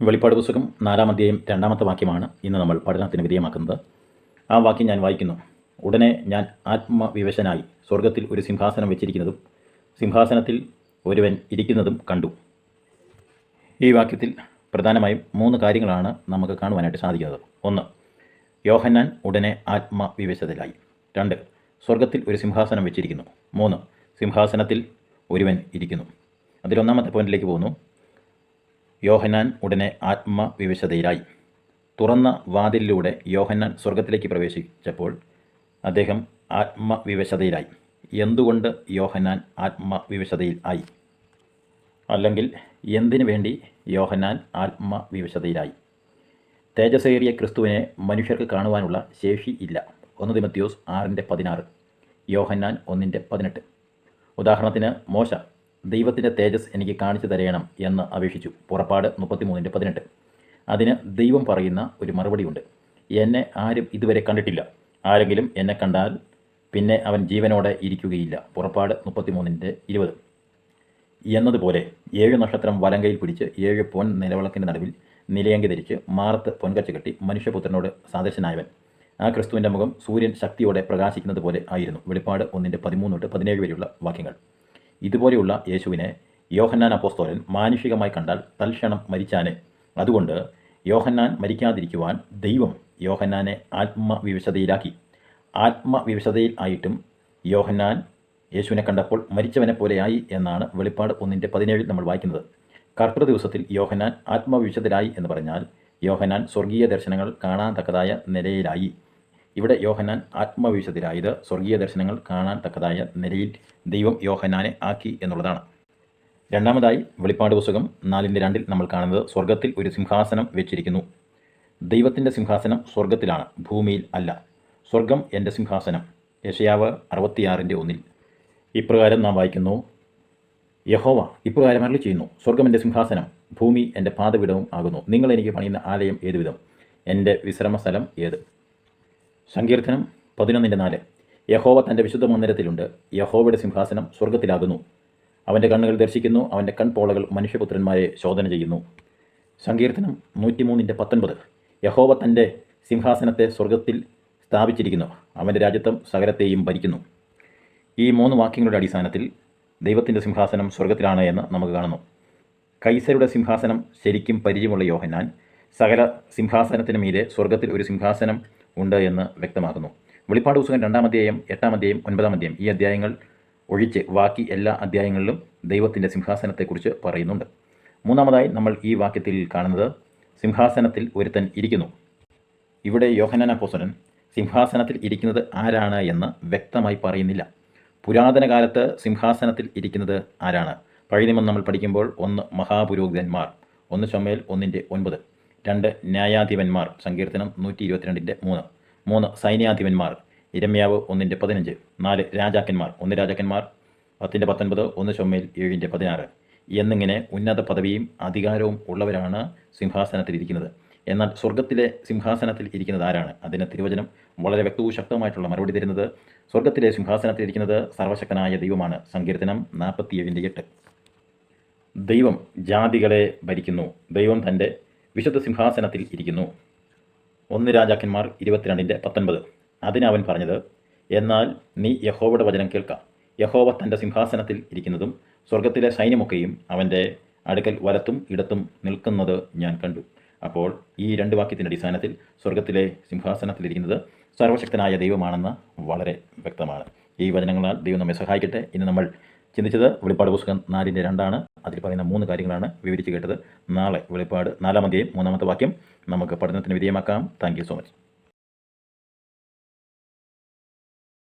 വെളിപ്പാട് പുസ്തകം 4-ാം അധ്യായം 2-ാമത്തെ വാക്യമാണ് ഇന്ന് നമ്മൾ പഠനത്തിന് വിധേയമാക്കുന്നത്. ആ വാക്യം ഞാൻ വായിക്കുന്നു. ഉടനെ ഞാൻ ആത്മവിവശനായി സ്വർഗത്തിൽ ഒരു സിംഹാസനം വെച്ചിരിക്കുന്നതും സിംഹാസനത്തിൽ ഒരുവൻ ഇരിക്കുന്നതും കണ്ടു. ഈ വാക്യത്തിൽ പ്രധാനമായും 3 കാര്യങ്ങളാണ് നമുക്ക് കാണുവാനായിട്ട് സാധിക്കുന്നത്. 1, യോഹന്നാൻ ഉടനെ ആത്മവിവശതയിലായി. 2, സ്വർഗത്തിൽ ഒരു സിംഹാസനം വെച്ചിരിക്കുന്നു. 3, സിംഹാസനത്തിൽ ഒരുവൻ ഇരിക്കുന്നു. അതിൽ 1-ാമത്തെ പോയിന്റിലേക്ക് പോകുന്നു. യോഹന്നാൻ ഉടനെ ആത്മവിവശതയിലായി. തുറന്ന വാതിലിലൂടെ യോഹന്നാൻ സ്വർഗത്തിലേക്ക് പ്രവേശിച്ചപ്പോൾ അദ്ദേഹം ആത്മവിവശതയിലായി. എന്തുകൊണ്ട് യോഹന്നാൻ ആത്മവിവശതയിൽ ആയി? അല്ലെങ്കിൽ എന്തിനു വേണ്ടി യോഹന്നാൻ ആത്മവിവശതയിലായി? തേജസ്സേറിയ ക്രിസ്തുവിനെ മനുഷ്യർക്ക് കാണുവാനുള്ള ശേഷി ഇല്ല. 1 തിമോഥെയോസ് 6:16, യോഹന്നാൻ 1:18. ഉദാഹരണത്തിന് മോശ ദൈവത്തിൻ്റെ തേജസ് എനിക്ക് കാണിച്ചു തരയണം എന്ന് അപേക്ഷിച്ചു. പുറപ്പാട് 33:18. അതിന് ദൈവം പറയുന്ന ഒരു മറുപടിയുണ്ട്. എന്നെ ആരും ഇതുവരെ കണ്ടിട്ടില്ല. ആരെങ്കിലും എന്നെ കണ്ടാൽ പിന്നെ അവൻ ജീവനോടെ ഇരിക്കുകയില്ല. പുറപ്പാട് 33:20. എന്നതുപോലെ 7 നക്ഷത്രം വലങ്കയിൽ പിടിച്ച് 7 പൊൻ നിലവിളക്കിൻ്റെ നടുവിൽ നിലയങ്കി ധരിച്ച് മാറത്ത് പൊൻകച്ച കെട്ടി മനുഷ്യപുത്രനോട് സാദൃശനായവൻ. ആ ക്രിസ്തുവിൻ്റെ മുഖം സൂര്യൻ ശക്തിയോടെ പ്രകാശിക്കുന്നത് പോലെ ആയിരുന്നു. വെളിപ്പാട് 1:13-17 വരെയുള്ള വാക്യങ്ങൾ. ഇതുപോലെയുള്ള യേശുവിനെ യോഹന്നാൻ അപ്പോസ്തലൻ മാനുഷികമായി കണ്ടാൽ തൽക്ഷണം മരിച്ചാനെ. അതുകൊണ്ട് യോഹന്നാൻ മരിക്കാതിരിക്കുവാൻ ദൈവം യോഹന്നാനെ ആത്മവിവശതയിലാക്കി. ആത്മവിവശതയിൽ ആയിട്ടും യോഹന്നാൻ യേശുവിനെ കണ്ടപ്പോൾ മരിച്ചവനെ പോലെയായി എന്നാണ് വെളിപ്പാട് 1:17 നമ്മൾ വായിക്കുന്നത്. കർത്തൃ ദിവസത്തിൽ യോഹന്നാൻ ആത്മവിവശതയിലായി എന്ന് പറഞ്ഞാൽ യോഹന്നാൻ സ്വർഗീയ ദർശനങ്ങൾ കാണാൻ തക്കതായ നിലയിലായി. ഇവിടെ യോഹന്നാൻ ആത്മവിവശതയിലായത് സ്വർഗീയ ദർശനങ്ങൾ കാണാൻ തക്കതായ നിലയിൽ ദൈവം യോഹന്നാനെ ആക്കി എന്നുള്ളതാണ്. രണ്ടാമതായി വെളിപ്പാട് പുസ്തകം 4:2 നമ്മൾ കാണുന്നത് സ്വർഗത്തിൽ ഒരു സിംഹാസനം വെച്ചിരിക്കുന്നു. ദൈവത്തിൻ്റെ സിംഹാസനം സ്വർഗത്തിലാണ്, ഭൂമിയിൽ അല്ല. സ്വർഗം എൻ്റെ സിംഹാസനം. യെശയ്യാവ് 66:1 ഇപ്രകാരം നാം വായിക്കുന്നു. യഹോവ ഇപ്രകാരം അരുളി ചെയ്യുന്നു, സ്വർഗം എൻ്റെ സിംഹാസനം, ഭൂമി എൻ്റെ പാദപീഠവും ആകുന്നു. നിങ്ങൾ എനിക്ക് പണിയുന്ന ആലയം ഏതുവിധം? എൻ്റെ വിശ്രമസ്ഥലം ഏത്? സങ്കീർത്തനം 11:4 യഹോവ തൻ്റെ വിശുദ്ധ മന്ദിരത്തിലുണ്ട്. യഹോവയുടെ സിംഹാസനം സ്വർഗത്തിലാകുന്നു. അവൻ്റെ കണ്ണുകൾ ദർശിക്കുന്നു, അവൻ്റെ കൺപോളകൾ മനുഷ്യപുത്രന്മാരെ ശോധന ചെയ്യുന്നു. സങ്കീർത്തനം 103:19 യഹോവ തൻ്റെ സിംഹാസനത്തെ സ്വർഗത്തിൽ സ്ഥാപിച്ചിരിക്കുന്നു, അവൻ്റെ രാജ്യത്വം സകലത്തെയും ഭരിക്കുന്നു. ഈ 3 വാക്യങ്ങളുടെ അടിസ്ഥാനത്തിൽ ദൈവത്തിൻ്റെ സിംഹാസനം സ്വർഗത്തിലാണ് എന്ന് നമുക്ക് കാണുന്നു. കൈസരുടെ സിംഹാസനം ശരിക്കും പരിചയമുള്ള യോഹന്നാൻ സകല സിംഹാസനത്തിന് മീതെ സ്വർഗത്തിൽ ഒരു സിംഹാസനം ഉണ്ട് എന്ന് വ്യക്തമാക്കുന്നു. വെളിപ്പാട് പുസ്തകം 2-ാം അധ്യായം, 8-ാം അധ്യായം, 9-ാം അധ്യായം ഈ അധ്യായങ്ങൾ ഒഴിച്ച് ബാക്കി എല്ലാ അധ്യായങ്ങളിലും ദൈവത്തിൻ്റെ സിംഹാസനത്തെക്കുറിച്ച് പറയുന്നുണ്ട്. മൂന്നാമതായി നമ്മൾ ഈ വാക്യത്തിൽ കാണുന്നത് സിംഹാസനത്തിൽ ഒരുത്തൻ ഇരിക്കുന്നു. ഇവിടെ യോഹന്നാൻ അപ്പോസ്തലൻ സിംഹാസനത്തിൽ ഇരിക്കുന്നത് ആരാണ് എന്ന് വ്യക്തമായി പറയുന്നില്ല. പുരാതന കാലത്ത് സിംഹാസനത്തിൽ ഇരിക്കുന്നത് ആരാണ്? പഴയ നിയമം നമ്മൾ പഠിക്കുമ്പോൾ 1 മഹാപുരോഹിതന്മാർ, 1 ശമൂവേൽ 1:9, 2 ന്യായാധിപന്മാർ, സങ്കീർത്തനം 122:3, 3 സൈന്യാധിപന്മാർ, യിരെമ്യാവ് 1:15, 4 രാജാക്കന്മാർ, 1 രാജാക്കന്മാർ 10:19, 1 ശമൂവേൽ 7:16 എന്നിങ്ങനെ ഉന്നത പദവിയും അധികാരവും ഉള്ളവരാണ് സിംഹാസനത്തിൽ ഇരിക്കുന്നത്. എന്നാൽ സ്വർഗത്തിലെ സിംഹാസനത്തിൽ ഇരിക്കുന്നത് ആരാണ്? അതിന് തിരുവചനം വളരെ വ്യക്തവും ശക്തമായിട്ടുള്ള മറുപടി തരുന്നത് സ്വർഗത്തിലെ സിംഹാസനത്തിൽ ഇരിക്കുന്നത് സർവശക്തനായ ദൈവമാണ്. സങ്കീർത്തനം 47:8 ദൈവം ജാതികളെ ഭരിക്കുന്നു. ദൈവം തൻ്റെ വിശുദ്ധ സിംഹാസനത്തിൽ ഇരിക്കുന്നു. 1 രാജാക്കന്മാർ 22:19 അതിന് അവൻ പറഞ്ഞത്, എന്നാൽ നീ യഹോവയുടെ വചനം കേൾക്ക. യഹോവ തൻ്റെ സിംഹാസനത്തിൽ ഇരിക്കുന്നതും സ്വർഗത്തിലെ സൈന്യമൊക്കെയും അവൻ്റെ അടുക്കൽ വലത്തും ഇടത്തും നിൽക്കുന്നത് ഞാൻ കണ്ടു. അപ്പോൾ ഈ 2 വാക്യത്തിൻ്റെ അടിസ്ഥാനത്തിൽ സ്വർഗത്തിലെ സിംഹാസനത്തിലിരിക്കുന്നത് സർവശക്തനായ ദൈവമാണെന്ന് വളരെ വ്യക്തമാണ്. ഈ വചനങ്ങളാൽ ദൈവം നമ്മെ സഹായിക്കട്ടെ. ഇന്ന് നമ്മൾ ചിന്തിച്ചത് വെളിപ്പാട് പുസ്തകം 4:2 അതിൽ പറയുന്ന 3 കാര്യങ്ങളാണ് വിവരിച്ച് കേട്ടത്. നാളെ വെളിപ്പാട് 4-ാം അധ്യായം 3-ാമത്തെ വാക്യം നമുക്ക് പഠനത്തിന് വിധേയമാക്കാം. Thank you so much.